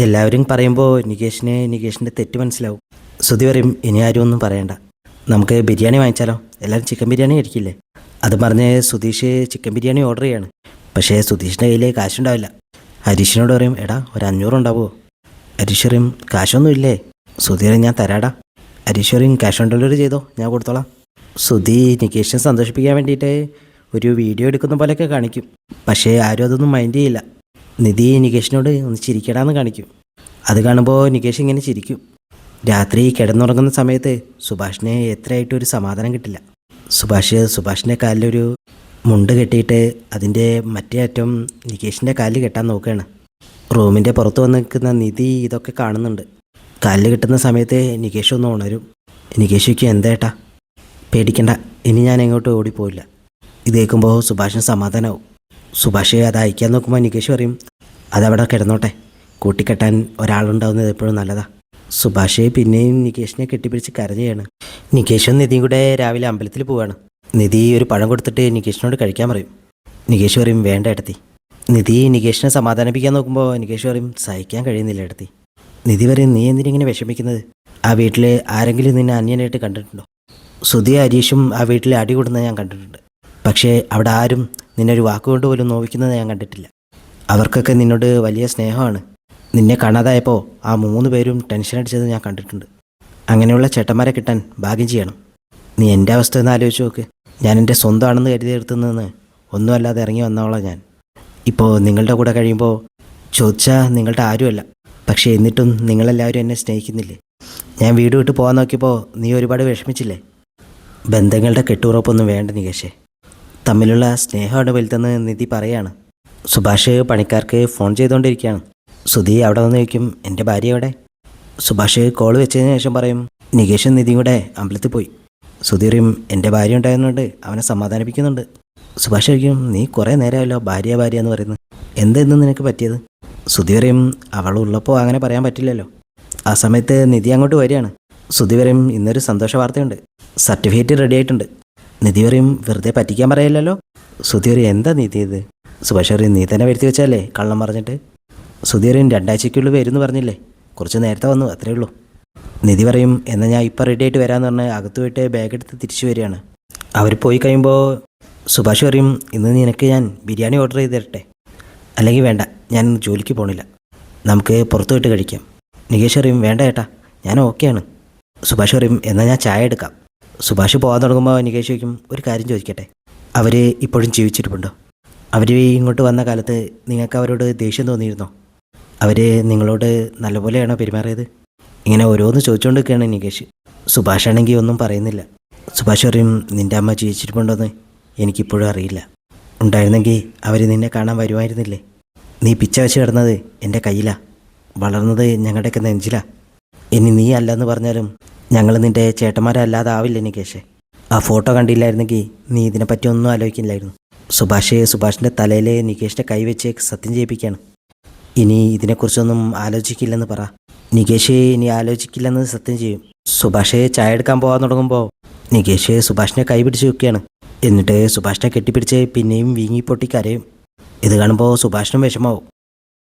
എല്ലാവരും പറയുമ്പോൾ നികേഷിൻ്റെ തെറ്റ് മനസ്സിലാവും. ശ്രുതി പറയും, ഇനി ആരും ഒന്നും പറയണ്ട, നമുക്ക് ബിരിയാണി വാങ്ങിച്ചാലോ, എല്ലാവരും ചിക്കൻ ബിരിയാണി ആയിരിക്കില്ലേ. അത് പറഞ്ഞ് സുധീഷ് ചിക്കൻ ബിരിയാണി ഓർഡർ ചെയ്യാണ്. പക്ഷേ സുധീഷിൻ്റെ കയ്യിൽ കാശുണ്ടാവില്ല. ഹരീഷിനോട് പറയും, എടാ ഒരു 500 ഉണ്ടാവുമോ. ഹരീഷ് പറയും, കാശൊന്നും ഇല്ലേ. ശ്രുതി പറയും, ഞാൻ തരാടാ. ഹരീഷ് പറയും, ക്യാഷ് ഓൺ ഡെലിവറി ചെയ്തോ, ഞാൻ കൊടുത്തോളാം. ശ്രുതി നികേഷിനെ സന്തോഷിപ്പിക്കാൻ വേണ്ടിയിട്ട് ഒരു വീഡിയോ എടുക്കുന്ന പോലെയൊക്കെ കാണിക്കും. പക്ഷേ ആരും അതൊന്നും മൈൻഡ് ചെയ്യില്ല. നിധി നികേഷിനോട് ഒന്ന് ചിരിക്കടാന്ന് കാണിക്കും. അത് കാണുമ്പോൾ നികേഷ് ഇങ്ങനെ ചിരിക്കും. രാത്രി കിടന്നുറങ്ങുന്ന സമയത്ത് സുഭാഷിനെ എത്രയായിട്ടൊരു സമാധാനം കിട്ടില്ല. സുഭാഷിൻ്റെ കാലിലൊരു മുണ്ട് കെട്ടിയിട്ട് അതിൻ്റെ മറ്റേ അറ്റം നികേഷിൻ്റെ കാലിൽ കെട്ടാൻ നോക്കുകയാണ്. റൂമിൻ്റെ പുറത്ത് വന്ന് നിൽക്കുന്ന നിധി ഇതൊക്കെ കാണുന്നുണ്ട്. കാലിൽ കിട്ടുന്ന സമയത്ത് നികേഷ് ഒന്ന് ഉണരും. നികേഷിക്ക് എന്തേട്ടാ, പേടിക്കണ്ട, ഇനി ഞാൻ എങ്ങോട്ടും ഓടിപ്പോയില്ല. ഇത് കേൾക്കുമ്പോൾ സുഭാഷിന് സമാധാനമാവും. സുഭാഷ് അത് അയക്കാൻ നോക്കുമ്പോൾ നികേഷ് പറയും, അതവിടെ കിടന്നോട്ടെ, കൂട്ടിക്കെട്ടാൻ ഒരാളുണ്ടാവുന്നത് എപ്പോഴും നല്ലതാ. സുഭാഷ് പിന്നെയും നികേഷിനെ കെട്ടിപ്പിടിച്ച് കരഞ്ഞാണ്. നികേഷും നിധിയും കൂടെ രാവിലെ അമ്പലത്തിൽ പോവാണ്. നിധി ഒരു പഴം കൊടുത്തിട്ട് നികേഷിനോട് കഴിക്കാൻ പറയും. നികേഷ് പറയും, വേണ്ട ഏട്ടത്തി. നിധി നികേഷിനെ സമാധാനിപ്പിക്കാൻ നോക്കുമ്പോൾ നികേഷ് പറയും, സഹിക്കാൻ കഴിയുന്നില്ല ഏട്ടത്തി. നിധി പറയും, നീ എന്തിനിങ്ങനെ വിഷമിക്കുന്നത്? ആ വീട്ടിൽ ആരെങ്കിലും നിന്നെ അന്യനായിട്ട് കണ്ടിട്ടുണ്ടോ? ശ്രുതി ഹരീഷും ആ വീട്ടിൽ അടി കൂടുന്നത് ഞാൻ കണ്ടിട്ടുണ്ട്. പക്ഷേ അവിടെ ആരും നിന്നെ ഒരു വാക്കുകൊണ്ട് പോലും നോവിക്കുന്നത് ഞാൻ കണ്ടിട്ടില്ല. അവർക്കൊക്കെ നിന്നോട് വലിയ സ്നേഹമാണ്. നിന്നെ കാണാതായപ്പോൾ ആ 3 പേരും ടെൻഷൻ അടിച്ചത് ഞാൻ കണ്ടിട്ടുണ്ട്. അങ്ങനെയുള്ള ചേട്ടന്മാരെ കിട്ടാൻ ഭാഗ്യം ചെയ്യണം. നീ എൻ്റെ അവസ്ഥ ഒന്ന് ആലോചിച്ച് നോക്ക്. ഞാൻ എൻ്റെ സ്വന്തമാണെന്ന് കരുതിയെടുത്തുനിന്ന് ഒന്നുമല്ലാതെ ഇറങ്ങി വന്നോളാം ഞാൻ. ഇപ്പോൾ നിങ്ങളുടെ കൂടെ കഴിയുമ്പോൾ ചോദിച്ചാൽ നിങ്ങളുടെ ആരുമല്ല. പക്ഷേ എന്നിട്ടും നിങ്ങളെല്ലാവരും എന്നെ സ്നേഹിക്കുന്നില്ലേ? ഞാൻ വീട് വിട്ട് പോകാൻ നോക്കിയപ്പോൾ നീ ഒരുപാട് വിഷമിച്ചില്ലേ? ബന്ധങ്ങളുടെ കെട്ടുറപ്പൊന്നും വേണ്ട നികേഷേ, തമ്മിലുള്ള സ്നേഹമാണ് വലുതെന്ന് നിധി പറയാണ്. സുഭാഷ് പണിക്കാർക്ക് ഫോൺ ചെയ്തുകൊണ്ടിരിക്കുകയാണ്. ശ്രുതി അവിടെ വന്ന് ചോദിക്കും, എൻ്റെ ഭാര്യ എവിടെ? സുഭാഷ് കോൾ വെച്ചതിന് ശേഷം പറയും, നികേഷും നിധിയും കൂടെ അമ്പലത്തിൽ പോയി. ശ്രുതി പറയും, എൻ്റെ ഭാര്യ ഉണ്ടായിരുന്നുകൊണ്ട് അവനെ സമാധാനിപ്പിക്കുന്നുണ്ട്. സുഭാഷ് ചോദിക്കും, നീ കുറേ നേരമല്ലോ ഭാര്യ എന്ന് പറയുന്നത്, എന്തെന്ന് നിനക്ക് പറ്റിയത്? ശ്രുതി പറയും, അവളുള്ളപ്പോൾ അങ്ങനെ പറയാൻ പറ്റില്ലല്ലോ. ആ സമയത്ത് നിധി അങ്ങോട്ട് വരികയാണ്. ശ്രുതി പറയും, ഇന്നൊരു സന്തോഷ വാർത്തയുണ്ട്, സർട്ടിഫിക്കറ്റ് റെഡി ആയിട്ടുണ്ട്. നിധി പറയും, വെറുതെ പറ്റിക്കാൻ പറയില്ലല്ലോ. ശ്രുതി പറയും, എന്താ നിധി ഇത്? സുഭാഷ് പറയും, നീ തന്നെ വരുത്തി വെച്ചല്ലേ കള്ളം പറഞ്ഞിട്ട്. ശ്രുതി പറയും, 2 ആഴ്ചയ്ക്കുള്ളിൽ വരുമെന്ന് പറഞ്ഞില്ലേ, കുറച്ച് നേരത്തെ വന്നു, അത്രേ ഉള്ളൂ. നിധി പറയും, എന്നാൽ ഞാൻ ഇപ്പോൾ റെഡി ആയിട്ട് വരാമെന്ന് പറഞ്ഞ് അകത്ത് പോയിട്ട് ബാഗ് എടുത്ത് തിരിച്ചു വരികയാണ്. അവർ പോയി കഴിയുമ്പോൾ സുഭാഷ് പറയും, ഇന്ന് നിനക്ക് ഞാൻ ബിരിയാണി ഓർഡർ ചെയ്ത് തരട്ടെ? അല്ലെങ്കിൽ വേണ്ട, ഞാൻ ജോലിക്ക് പോകണില്ല, നമുക്ക് പുറത്തു പോയിട്ട് കഴിക്കാം. നികേഷ് പറയും, വേണ്ട ഏട്ടാ, ഞാൻ ഓക്കെയാണ്. സുഭാഷ് പറയും, എന്നാൽ ഞാൻ ചായ എടുക്കാം. സുഭാഷ് പോകാൻ തുടങ്ങുമ്പോൾ നികേഷ് ചോദിക്കും, ഒരു കാര്യം ചോദിക്കട്ടെ, അവർ ഇപ്പോഴും ജീവിച്ചിരിപ്പുണ്ടോ? അവർ ഇങ്ങോട്ട് വന്ന കാലത്ത് നിങ്ങൾക്ക് അവരോട് ദേഷ്യം തോന്നിയിരുന്നോ? അവർ നിങ്ങളോട് നല്ലപോലെയാണോ പെരുമാറിയത്? ഇങ്ങനെ ഓരോന്ന് ചോദിച്ചുകൊണ്ട് നിൽക്കുകയാണ് നികേഷ്. സുഭാഷ് ആണെങ്കിൽ ഒന്നും പറയുന്നില്ല. സുഭാഷ് പറയും, നിൻ്റെ അമ്മ ജീവിച്ചിരിപ്പുണ്ടോയെന്ന് എനിക്കിപ്പോഴും അറിയില്ല. ഉണ്ടായിരുന്നെങ്കിൽ അവർ നിന്നെ കാണാൻ വരുമായിരുന്നില്ലേ? നീ പിച്ച വെച്ച് കിടന്നത് എൻ്റെ കയ്യിലാണ്, വളർന്നത് ഞങ്ങളുടെയൊക്കെ നെഞ്ചിലാണ്. ഇനി നീ അല്ലെന്ന് പറഞ്ഞാലും ഞങ്ങൾ നിൻ്റെ ചേട്ടന്മാരല്ലാതാവില്ല നികേഷേ. ആ ഫോട്ടോ കണ്ടില്ലായിരുന്നെങ്കിൽ നീ ഇതിനെപ്പറ്റി ഒന്നും ആലോചിക്കില്ലായിരുന്നു. സുഭാഷിൻ്റെ തലയിൽ നികേഷിൻ്റെ കൈവച്ച് സത്യം ചെയ്യിപ്പിക്കുകയാണ്. ഇനി ഇതിനെക്കുറിച്ചൊന്നും ആലോചിക്കില്ലെന്ന് പറ. നികേഷ് ഇനി ആലോചിക്കില്ലെന്ന് സത്യം ചെയ്യും. സുഭാഷ് ചായ എടുക്കാൻ പോകാൻ തുടങ്ങുമ്പോൾ നികേഷ് സുഭാഷിനെ കൈ പിടിച്ച് വെക്കുകയാണ്. എന്നിട്ട് സുഭാഷിനെ കെട്ടിപ്പിടിച്ച് പിന്നെയും വീങ്ങിപ്പൊട്ടി കരയും. ഇത് കാണുമ്പോൾ സുഭാഷിനും വിഷമാവും.